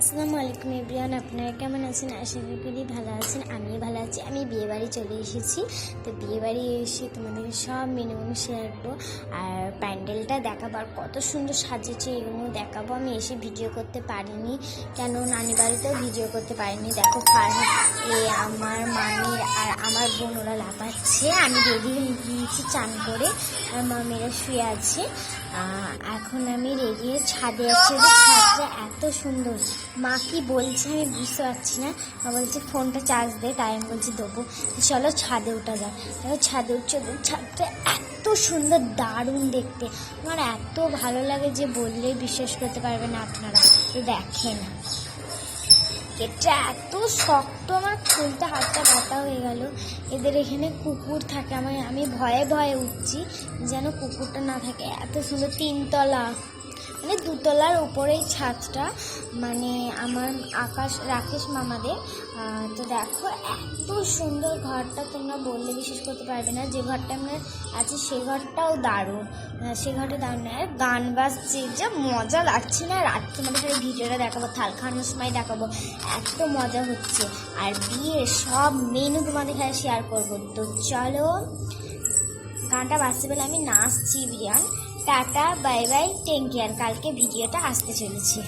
আসসালামু আলাইকুম এভরিওয়ান, আপনারা কেমন আছেন? আশা করি ভালো আছেন। আমিও ভালো আছি। আমি বিয়েবাড়ি চলে এসেছি। তো বিয়েবাড়ি এসে তোমাদের সব মেনু শেয়ার করবো, আর প্যান্ডেলটা দেখাবো, আর কত সুন্দর সাজিয়েছে এগুলো দেখাবো। আমি এসে ভিডিও করতে পারিনি, কেন নানি বাড়িতেও ভিডিও করতে পারিনি। দেখো আমার মামির আর আমার বোন ওরা লাফাচ্ছে। আমি রেডি হয়ে গিয়েছি চান করে, আর মামিরা শুয়ে আছে। এখন আমি রেডি হয়ে ছাদে আছি। ছাদটা এত সুন্দর, মা কি বলছে আমি বুঝতে পারছি না। মা বলছে ফোনটা চার্জ দে, তাই আমি বলছি দেবো। চলো ছাদে উঠা যায়। ছাদে উঠছে, ছাদটা এত সুন্দর, দারুণ দেখতে। আমার এত ভালো লাগে যে বললে বিশ্বাস করতে পারবে না আপনারা। তো দেখেন, এটা এত শক্ত, আমার খুলতে হাতটা ব্যথা হয়ে গেল। এদের এখানে কুকুর থাকে, আমি ভয়ে ভয়ে উঠছি যেন কুকুরটা না থাকে। এত সুন্দর, 3 তলা, মানে 2 তলার উপরেই ছাদটা, মানে আমার রাকেশ মামাদের। তো দেখো এত সুন্দর ঘরটা, তোমরা বললে বিশ্বাস করতে পারবে না। যে ঘরটা আমরা আছি সে ঘরটাও দারুণ, সে ঘরটা দারুণ। আর গান বাজছে, যা মজা লাগছে না। রাত্রে তোমাদের ভিডিওটা দেখাবো, থাল খাওয়ানোর সময় দেখাবো, এত মজা হচ্ছে। আর বিয়ের সব মেনু তোমাদের এখানে শেয়ার করবো। তো চলো, গানটা বাজতে পেলে আমি নাচছি। বিয়ান tata, bye bye, take care. কালকে ভিডিওটা আসতে চলেছে।